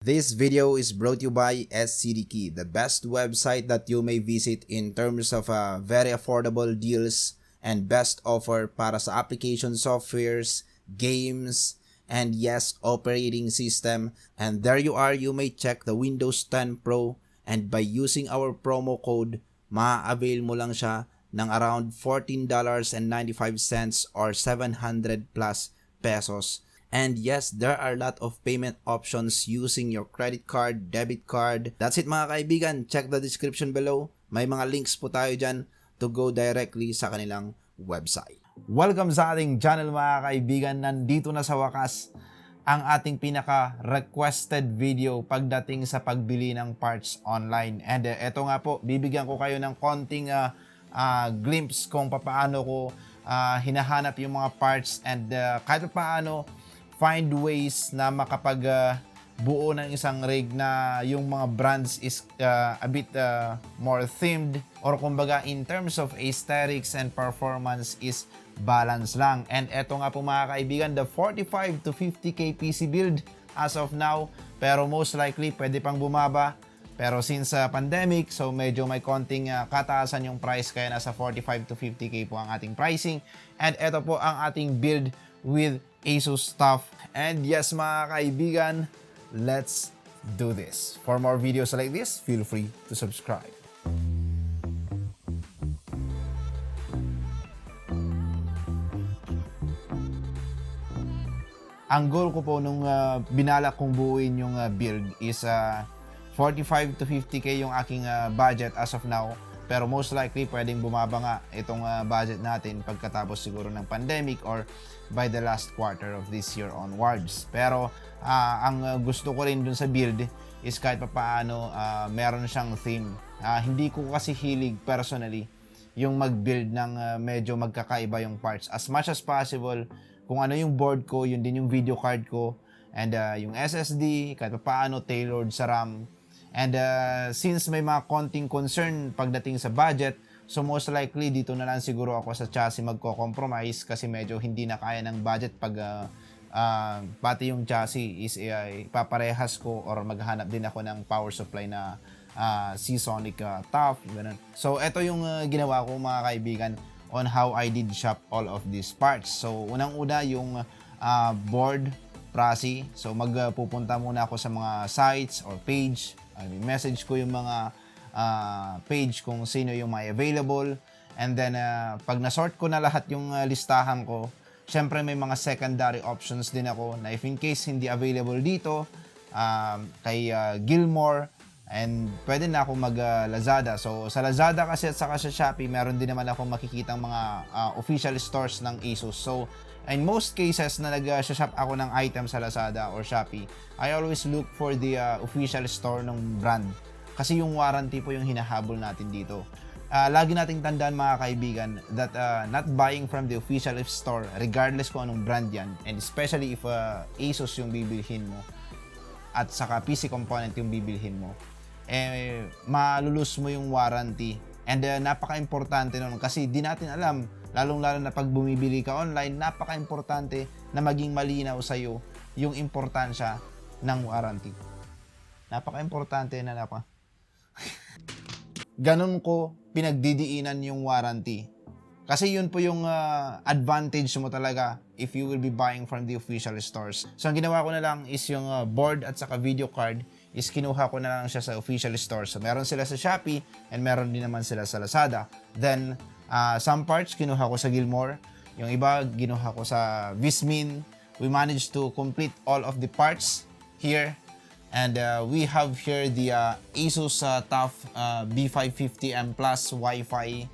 This video is brought to you by SCDKey, the best website that you may visit in terms of very affordable deals and best offer para sa application softwares, games, and yes, operating system. And there you are, you may check the Windows 10 Pro, and by using our promo code, ma-avail mo lang siya ng around $14.95 or 700 plus pesos. And yes, there are a lot of payment options using your credit card, debit card. That's it mga kaibigan. Check the description below. May mga links po tayo dyan to go directly sa kanilang website. Welcome sa ating channel mga kaibigan. Nandito na sa wakas ang ating pinaka-requested video pagdating sa pagbili ng parts online. And eto nga po, bibigyan ko kayo ng konting glimpse kung paano ko hinahanap yung mga parts and kahit paano find ways na makapag-buo ng isang rig na yung mga brands is a bit more themed, or kumbaga in terms of aesthetics and performance is balance lang. And eto nga po mga kaibigan, the 45 to 50k PC build as of now, pero most likely pwede pang bumaba. Pero since pandemic, so medyo may konting kataasan yung price, kaya nasa 45 to 50k po ang ating pricing. And eto po ang ating build with Asus TUF. And yes mga kaibigan, let's do this. For more videos like this, feel free to subscribe. Ang goal ko po nung binalak kong buuin yung build is 45 to 50k yung aking budget as of now. Pero most likely pwedeng bumaba nga itong budget natin pagkatapos siguro ng pandemic or by the last quarter of this year onwards. Pero ang gusto ko rin dun sa build is kahit papaano meron siyang theme. Hindi ko kasi hilig personally yung mag-build ng medyo magkakaiba yung parts. As much as possible, kung ano yung board ko, yun din yung video card ko, and yung SSD, kahit papaano tailored sa RAM. And since may mga konting concern pagdating sa budget, so most likely dito na lang siguro ako sa chassis magko-compromise kasi medyo hindi na kaya ng budget pag pati yung chassis is ipaparehas ko or maghanap din ako ng power supply na VIEWSONIC TUF. So ito yung ginawa ko mga kaibigan on how I did shop all of these parts. So unang-una yung board prasi. So magpupunta muna ako sa mga sites or page. Message ko yung mga page kung sino yung may available. And then pag na-sort ko na lahat yung listahan ko, syempre may mga secondary options din ako na if in case hindi available dito, kay Gilmore, and pwede na ako mag Lazada. So sa Lazada kasi at saka sa Shopee, meron din naman ako makikitang mga official stores ng Asus. So in most cases na nag-shop ako ng item sa Lazada or Shopee, I always look for the official store ng brand. Kasi yung warranty po yung hinahabol natin dito. Lagi nating tandaan mga kaibigan that not buying from the official store, regardless kung anong brand yan, and especially if Asus yung bibilhin mo at saka PC component yung bibilhin mo, malulus mo yung warranty. And napaka-importante nun kasi di natin alam, lalong-lalo na pag bumibili ka online, napaka-importante na maging malinaw sa'yo yung importansya ng warranty. Napaka-importante na Ganon ko pinagdidiinan yung warranty. Kasi yun po yung advantage mo talaga if you will be buying from the official stores. So ang ginawa ko na lang is yung board at saka video card is kinuha ko na lang siya sa official stores. So meron sila sa Shopee and meron din naman sila sa Lazada. Then some parts kinuha ko sa Gilmore, yung iba kinuha ko sa VIEWSONIC. We managed to complete all of the parts here, and we have here the Asus TUF B550M Plus Wi-Fi,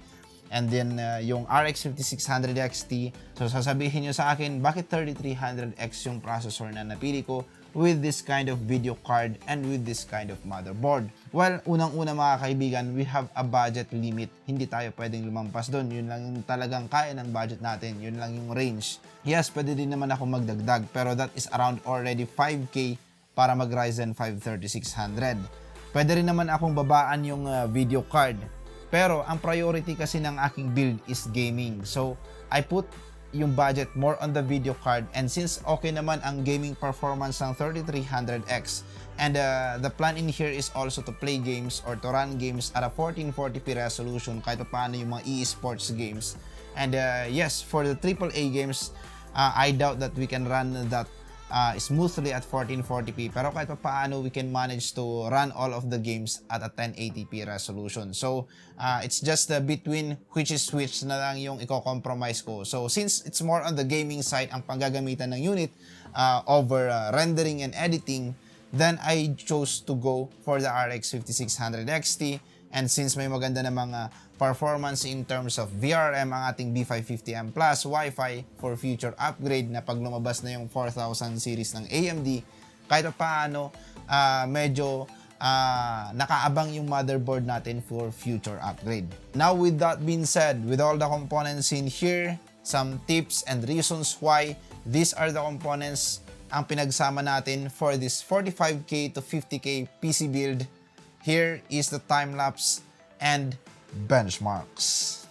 and then yung RX 5600 XT. So sasabihin nyo sa akin, bakit 3300X yung processor na napili ko with this kind of video card and with this kind of motherboard? Well, unang-una mga kaibigan, we have a budget limit. Hindi tayo pwedeng lumampas doon. Yun lang yung talagang kaya ng budget natin. Yun lang yung range. Yes, pwede din naman ako magdagdag, pero that is around already 5k para mag RYZEN 5 3600. Pwede rin naman akong babaan yung video card. Pero ang priority kasi ng aking build is gaming. So, I put yung budget more on the video card, and since okay naman ang gaming performance ng 3300X, and the plan in here is also to play games or to run games at a 1440p resolution kahit pa paano yung mga e-sports games. And yes, for the AAA games, I doubt that we can run that smoothly at 1440p, pero kahit pa paano we can manage to run all of the games at a 1080p resolution. So it's just between which na lang yung i-compromise ko. So since it's more on the gaming side ang paggagamitan ng unit over rendering and editing, then I chose to go for the RX 5600 XT. And since may maganda na mga performance in terms of VRM ang ating B550M Plus, Wi-Fi for future upgrade na pag lumabas na yung 4000 series ng AMD, kahit paano medyo nakaabang yung motherboard natin for future upgrade. Now with that being said, with all the components in here, some tips and reasons why these are the components ang pinagsama natin for this 45K to 50K PC build. Here is the time-lapse and benchmarks.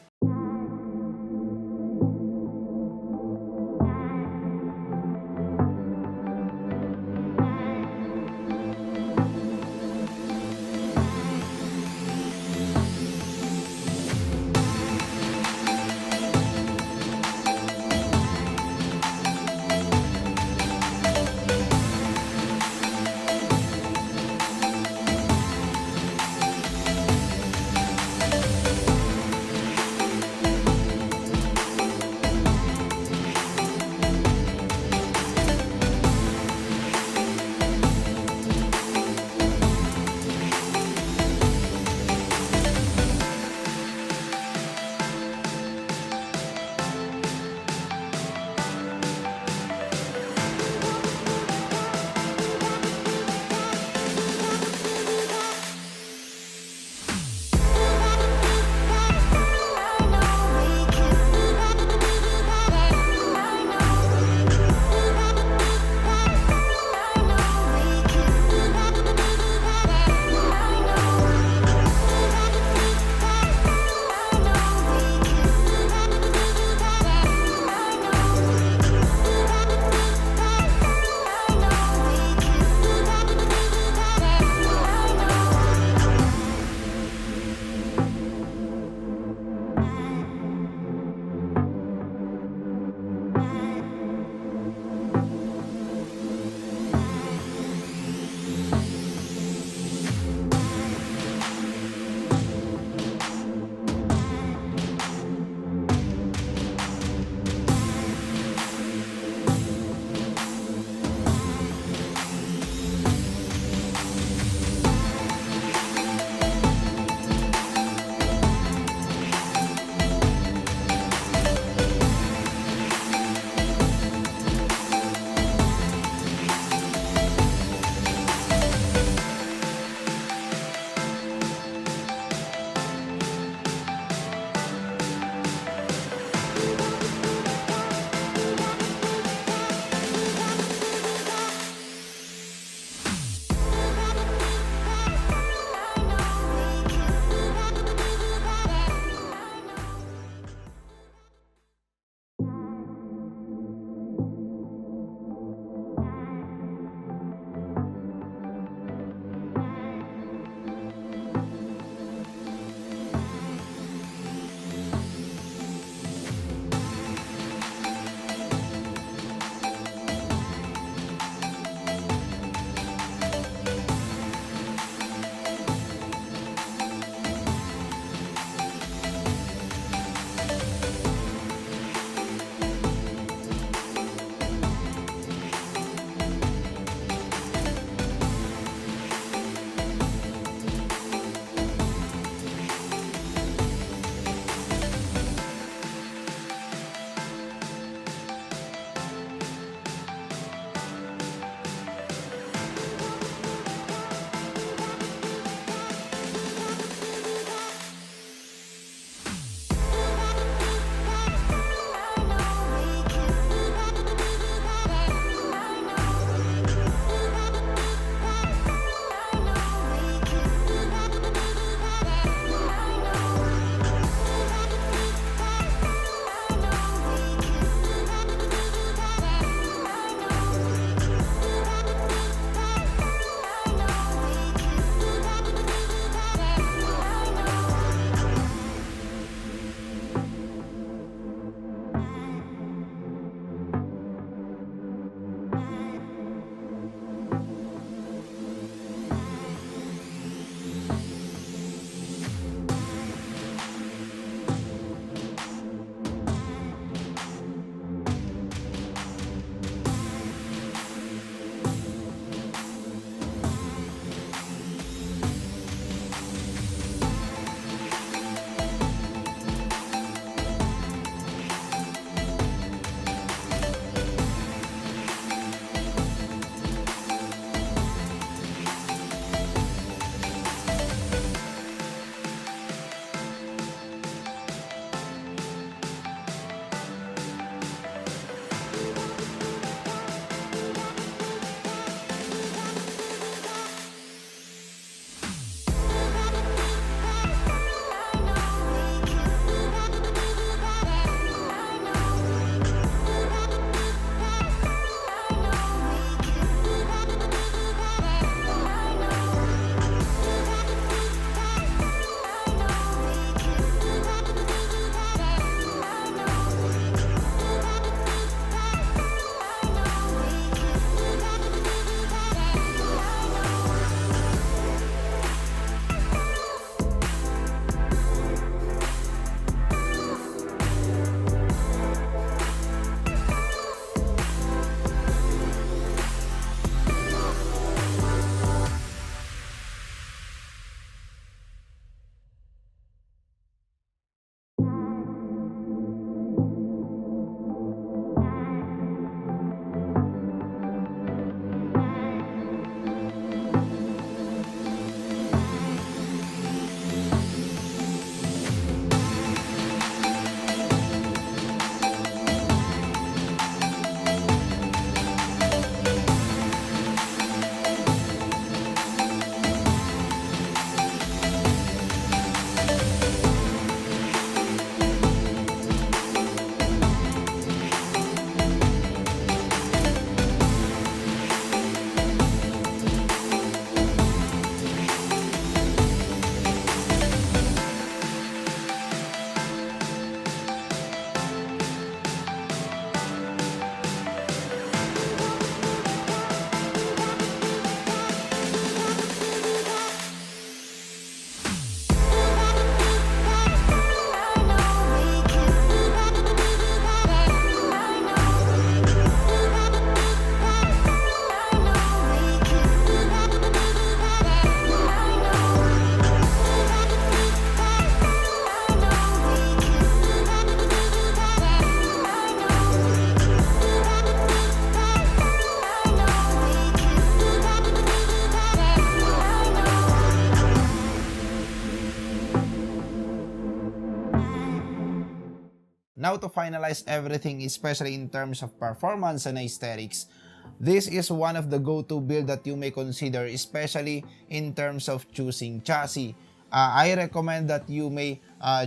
Now to finalize everything, especially in terms of performance and aesthetics, this is one of the go-to build that you may consider, especially in terms of choosing chassis. I recommend that you may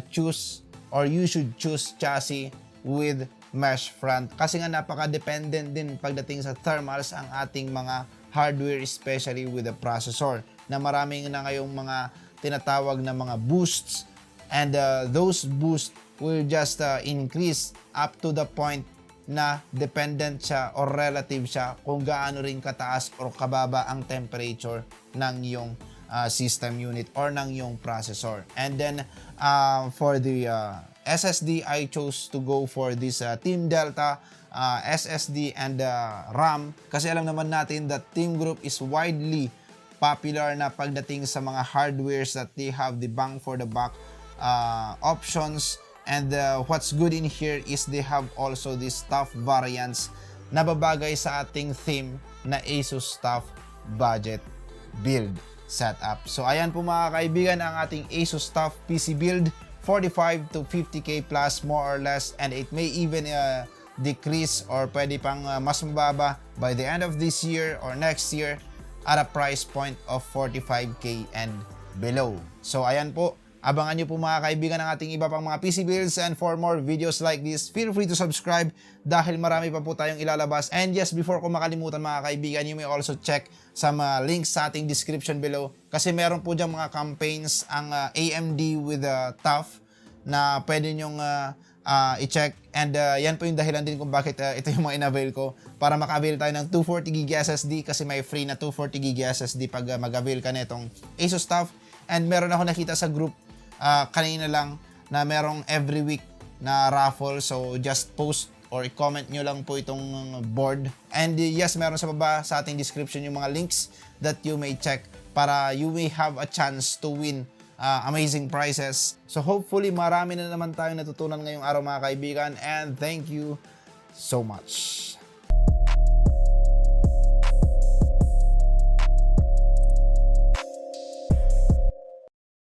choose or you should choose chassis with mesh front kasi nga napaka-dependent din pagdating sa thermals ang ating mga hardware, especially with the processor, na maraming na ngayong mga tinatawag na mga boosts, and those boosts will just increase up to the point na dependent siya or relative siya kung gaano rin kataas or kababa ang temperature ng iyong system unit or ng iyong processor. And then for the SSD, I chose to go for this Team Delta SSD and RAM kasi alam naman natin that Team Group is widely popular na pagdating sa mga hardwares that they have the bang for the buck options. And what's good in here is they have also these TUF variants na babagay sa ating theme na Asus TUF budget build setup. So ayan po mga kaibigan ang ating Asus TUF PC build, 45 to 50k plus more or less, and it may even decrease or pwede pang mas mababa by the end of this year or next year at a price point of 45k and below. So ayan po, abangan nyo po mga kaibigan ang ating iba pang mga PC builds, and for more videos like this, feel free to subscribe dahil marami pa po tayong ilalabas. And yes, before ko makalimutan mga kaibigan, you may also check some links sa ating description below kasi meron po dyan mga campaigns ang AMD with TUF na pwede nyong i-check, and yan po yung dahilan din kung bakit ito yung mga in-avail ko para maka-avail tayo ng 240GB SSD kasi may free na 240GB SSD pag mag-avail ka netong Asus TUF. And meron ako nakita sa group kanina lang na merong every week na raffle, so just post or comment nyo lang po itong board, and yes, meron sa baba sa ating description yung mga links that you may check para you may have a chance to win amazing prizes. So hopefully marami na naman tayong natutunan ngayong araw mga kaibigan, and thank you so much.